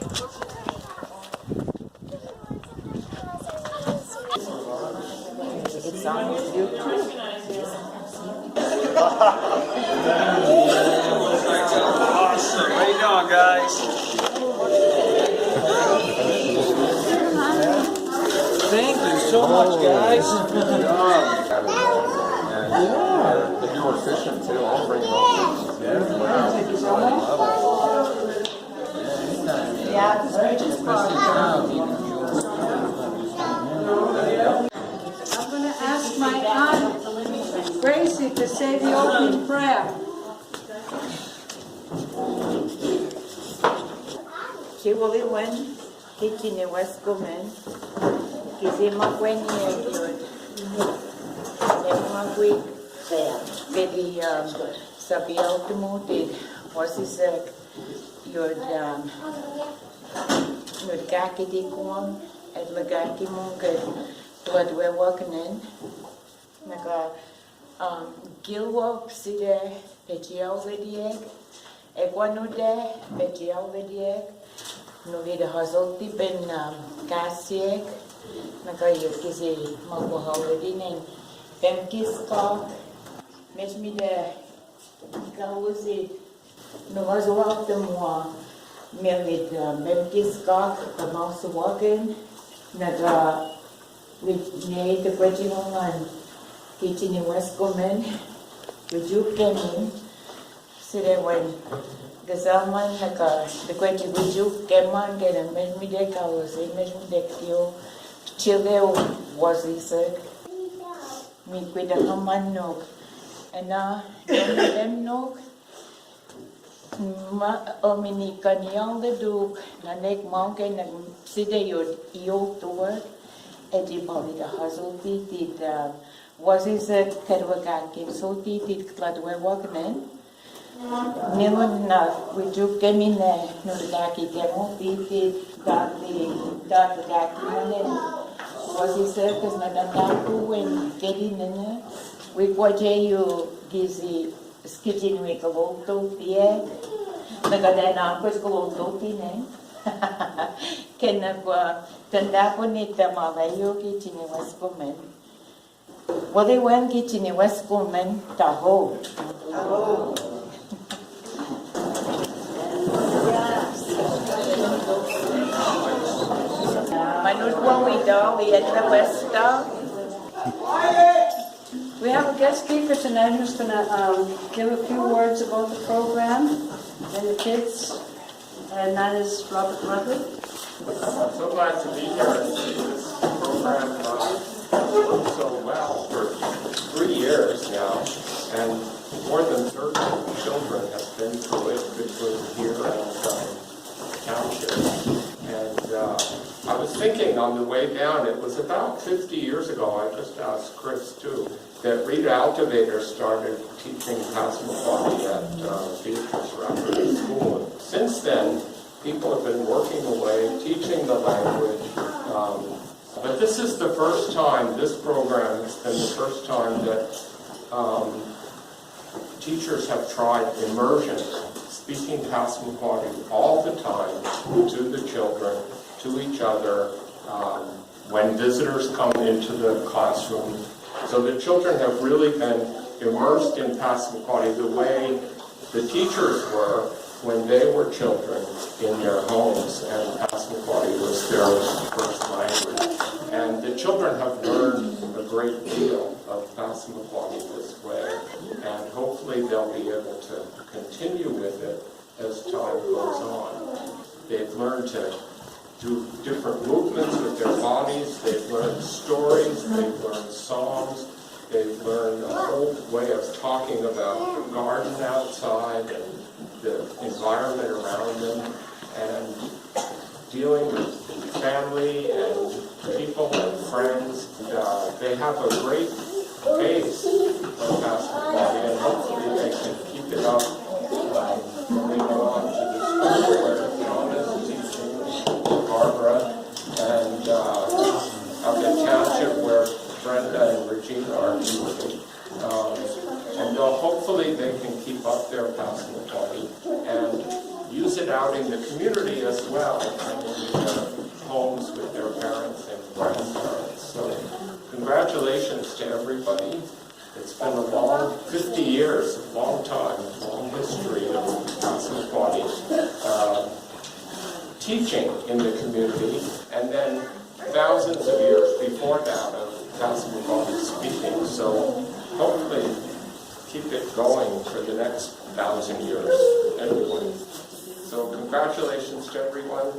It's on YouTube. Awesome. How you doing, guys? Thank you so much, guys. And they're more efficient too. I'll bring them up. Thank you so much. Yeah, the speech is I'm going to ask my aunt Gracie to say the opening prayer. Chiwali wen kitchen was coming. Kizima when you Magui Betty Sabi automotive was his your Gaki Dikuan at Magaki Munga what we're working in. Naga Gilwop Side Pechial Vedieg, Equanude, Pechial Vedieg, Novida Hazolti Ben Casieg, Naga Yukizi Mabuha Vedin, Bemkiskok, Mesmide Gauzi, Novazuak the Moa, Melid Bemkiskok, the Mouse Walking, Naga. With Nay the Quejimongan, kitchen in West Gomen, with you came in, so that when the Salman, the Queji with you came on, get a Mesmidek, I was a Mesmidek, you chill was this, me with a Haman nog, and now, them nog, Omini Kanyang the Duke, Nanek Mountain, and Sida Yod to work. Everybody the Hazulti did was his Kerwagaki, so did Cladway walking in. Nilun we took him in there, Nurgaki demo, did Gaki in was his circus, Nadandaku, and getting in there. We watch you gizzy skitching with a little topi egg. Nagadana was go topi name. Tanda po ni Tamalayo kitchen was woman. Well, they went kitchen was woman, Tahoe. Manut one we do, we at the West Star. We have a guest speaker tonight who's going to give a few words about the program and the kids, and that is Robert Rutledge. I'm so glad to be here and see this program work so well for 3 years now, and more than 30 children have been through it between here and Township. And I was thinking on the way down, it was about 50 years ago, I just asked Chris too, that Rita Altivator started teaching Passamaquoddy at Beatrice Rapid School. And since then, people have been working away, teaching the language, but this is the first time, this program has been the first time that teachers have tried immersion, speaking Passamaquoddy all the time to the children, to each other, when visitors come into the classroom. So the children have really been immersed in Passamaquoddy the way the teachers were when they were children in their homes, and Passamaquoddy was their first language. And the children have learned a great deal of Passamaquoddy this way, and hopefully they'll be able to continue with it as time goes on. They've learned to do different movements with their bodies, they've learned stories, they've learned songs, they've learned a whole way of talking about the garden outside and the environment around them, and dealing with family and people and friends. They have a great base of Passamaquoddy, and hopefully they can keep it up when they go on to the school where Donna's teaching, Barbara, and up in Township where Brenda and Regina are teaching. And hopefully they can keep up their Passamaquoddy and use visit out in the community as well, and in their homes with their parents and grandparents. So congratulations to everybody. It's been a long 50 years, a long time, long history of Passamaquoddy teaching in the community, and then thousands of years before that of Passamaquoddy speaking. So hopefully keep it going for the next 1,000 years anyway. So congratulations to everyone.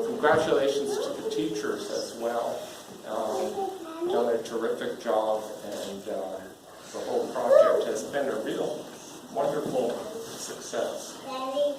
Congratulations to the teachers as well. Done a terrific job, and the whole project has been a real wonderful success.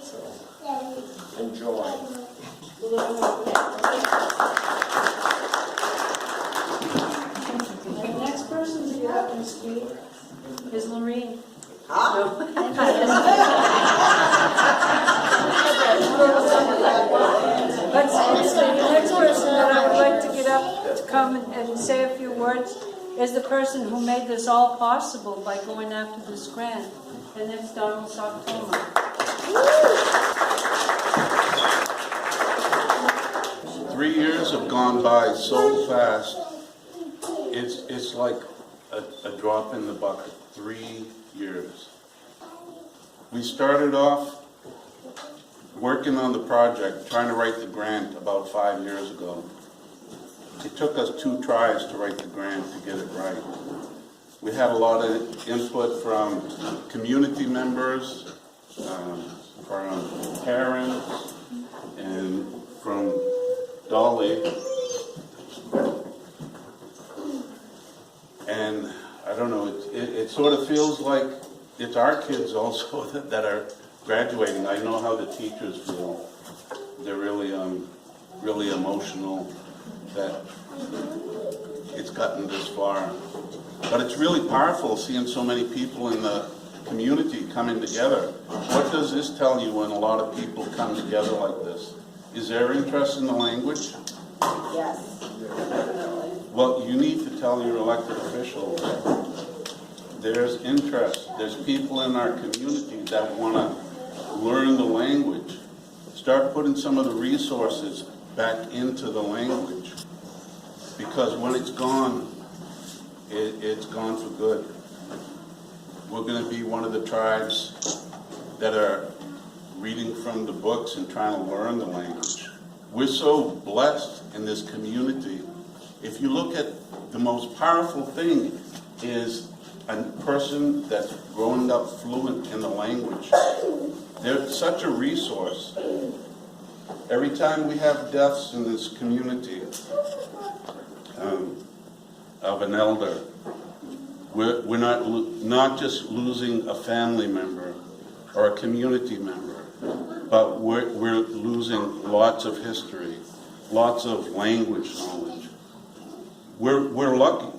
So enjoy. And the next person to get up and speak is Lorene. The next person that I would like to get up to come and say a few words is the person who made this all possible by going after this grant, and that's Donald Soktoma. 3 years have gone by so fast. It's like a drop in the bucket. 3 years. We started off working on the project, trying to write the grant about 5 years ago. It took us 2 tries to write the grant to get it right. We had a lot of input from community members, from parents, and from Dolly. And I don't know, it sort of feels like it's our kids also that are graduating. I know how the teachers feel. They're really emotional that it's gotten this far. But it's really powerful seeing so many people in the community coming together. What does this tell you when a lot of people come together like this? Is there interest in the language? Yes. Well, you need to tell your elected officials there's interest. There's people in our community that want to learn the language. Start putting some of the resources back into the language. Because when it's gone, it's gone for good. We're going to be one of the tribes that are reading from the books and trying to learn the language. We're so blessed in this community. If you look at the most powerful thing is a person that's grown up fluent in the language. They're such a resource. Every time we have deaths in this community of an elder, we're not just losing a family member or a community member, but we're losing lots of history, lots of language knowledge. We're lucky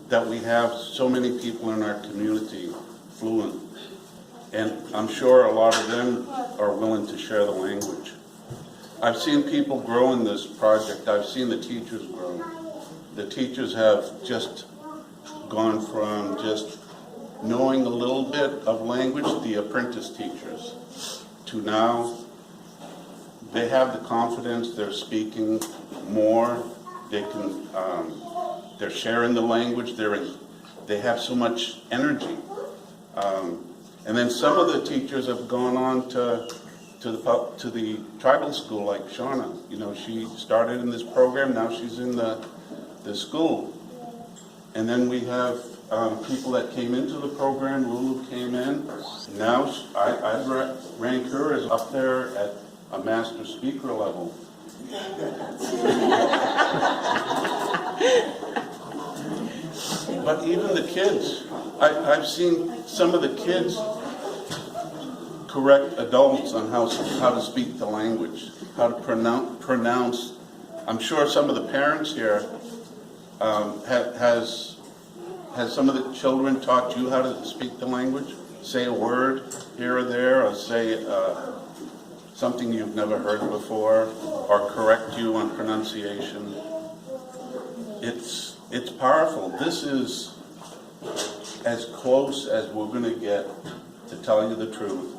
that we have so many people in our community fluent, and I'm sure a lot of them are willing to share the language. I've seen people grow in this project. I've seen the teachers grow. The teachers have just gone from just knowing a little bit of language, the apprentice teachers, to now they have the confidence, they're speaking more, they can, they're sharing the language, they have so much energy. And then some of the teachers have gone on to the tribal school, like Shauna. You know, she started in this program, now she's in the school. And then we have people that came into the program. Lulu came in. Now I'd rank her as up there at a master speaker level. But even the kids, I've seen some of the kids correct adults on how to speak the language, how to pronounce. I'm sure some of the parents here has some of the children taught you how to speak the language? Say a word here or there, or say something you've never heard before, or correct you on pronunciation. It's powerful. This is as close as we're going to get to tell you the truth.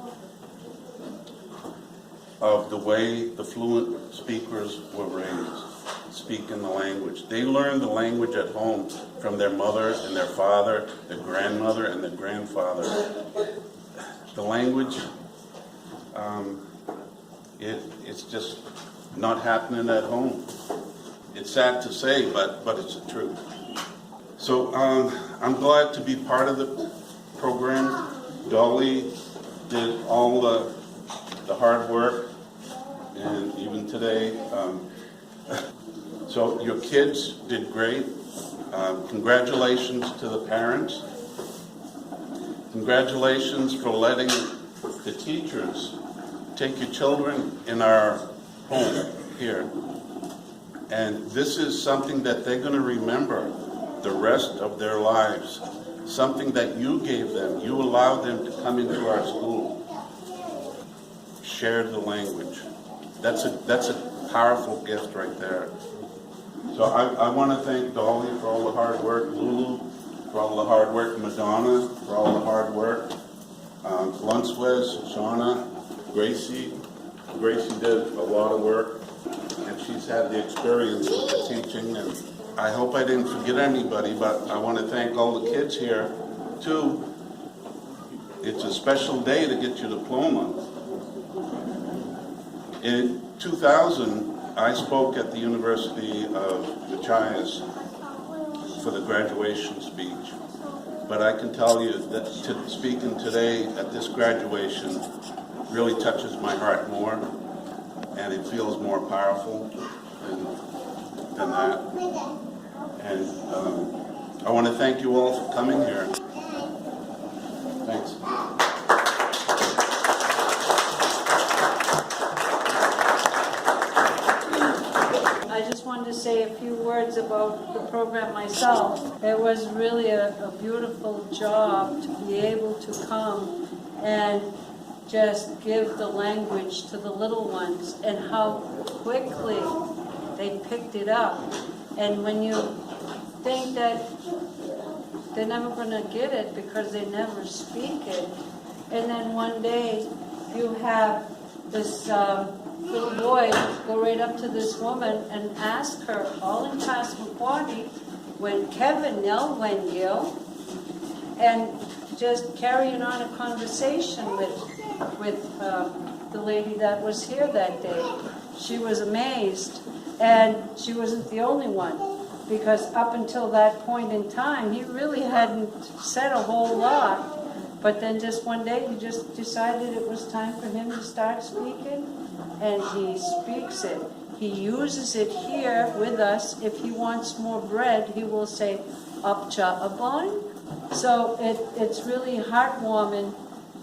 of the way the fluent speakers were raised, speaking the language. They learned the language at home from their mother and their father, their grandmother and their grandfather. The language, it's just not happening at home. It's sad to say, but it's the truth. So I'm glad to be part of the program. Dolly did all the hard work, and even today. So your kids did great. Congratulations to the parents. Congratulations for letting the teachers take your children in our home here. And this is something that they're going to remember the rest of their lives. Something that you gave them. You allowed them to come into our school. Share the language. That's a powerful gift right there. So I want to thank Dolly for all the hard work, Lulu for all the hard work, Madonna for all the hard work, Lunswes, Shauna, Gracie. Gracie did a lot of work, and she's had the experience with the teaching. And I hope I didn't forget anybody, but I want to thank all the kids here, too. It's a special day to get your diploma. In 2000, I spoke at the University of Machias for the graduation speech. But I can tell you that speaking today at this graduation really touches my heart more, and it feels more powerful than that. And I want to thank you all for coming here. Thanks. I just wanted to say a few words about the program myself. It was really a beautiful job to be able to come and just give the language to the little ones, and how quickly they picked it up. And when you think that they're never going to get it because they never speak it, and then one day you have this little boy go right up to this woman and ask her, all in Passamaquoddy, when Kevin Nell when you, and just carrying on a conversation with the lady that was here that day. She was amazed, and she wasn't the only one, because up until that point in time, he really hadn't said a whole lot. But then just one day, he just decided it was time for him to start speaking, and he speaks it. He uses it here with us. If he wants more bread, he will say, "Upcha abon." So it's really heartwarming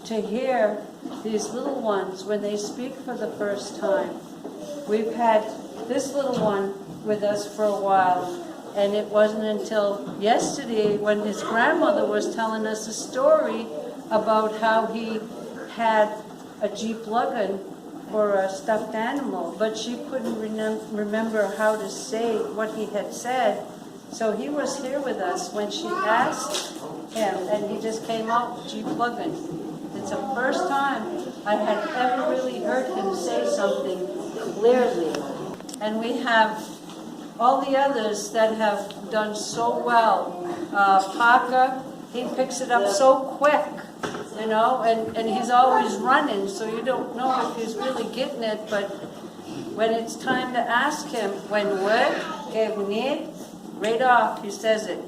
to hear these little ones when they speak for the first time. We've had this little one with us for a while, and it wasn't until yesterday when his grandmother was telling us a story about how he had a Jeep Luggan for a stuffed animal, but she couldn't remember how to say what he had said. So he was here with us when she asked him, and he just came out with Jeep Luggan. It's the first time I had ever really heard him say something clearly. And we have all the others that have done so well. Parker, he picks it up so quick, you know, and he's always running, so you don't know if he's really getting it, but when it's time to ask him, when word gave need, right off, he says it.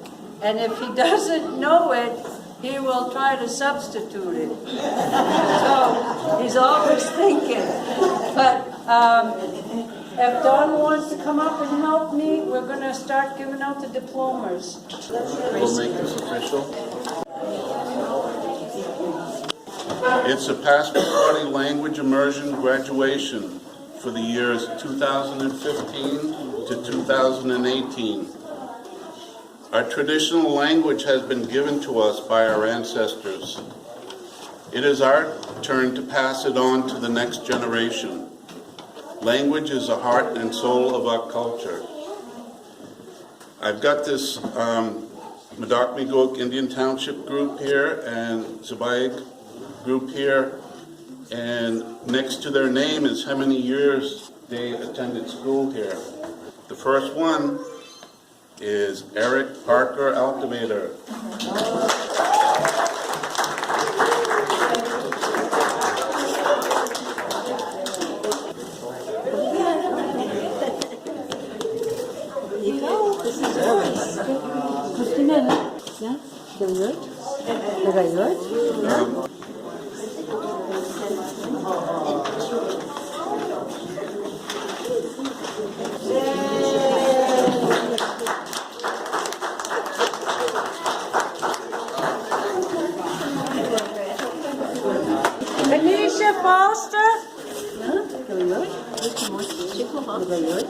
And if he doesn't know it, he will try to substitute it. So he's always thinking. But if Don wants to come up and help me, we're going to start giving out the diplomas. We'll make this official. It's a Passamaquoddy Language Immersion graduation for the years 2015 to 2018. Our traditional language has been given to us by our ancestors. It is our turn to pass it on to the next generation. Language is the heart and soul of our culture. I've got this Madocmigook Indian Township group here and Sabayik group here, And next to their name is how many years they attended school here. The first one is Eric Parker Altivator. Yeah, very good. Very good. Yeah. Anisha Foster. Very good. Very good.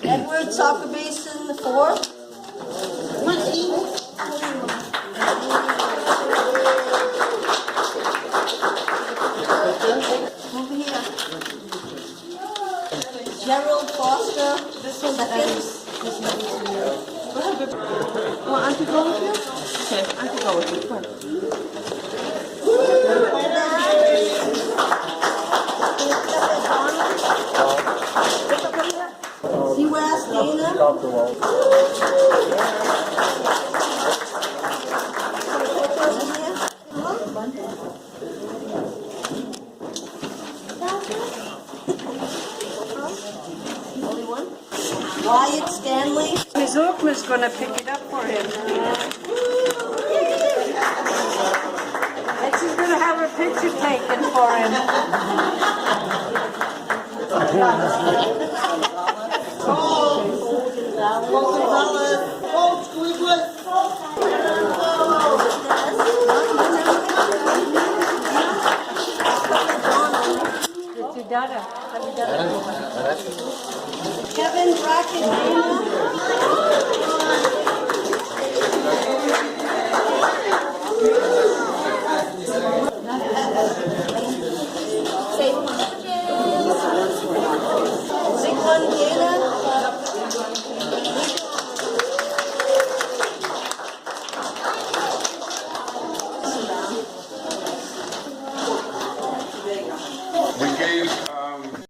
Edward Soccer Basin, 4. Over here. Gerald Foster, 2nd. Want Auntie go with you? Okay, Auntie go with you. Come on. See where I stand up? Wyatt Stanley. Miss Oakman's gonna pick it up for him. And she's gonna have her picture taken for him. It's your daughter. Have you done it? Kevin Brackett.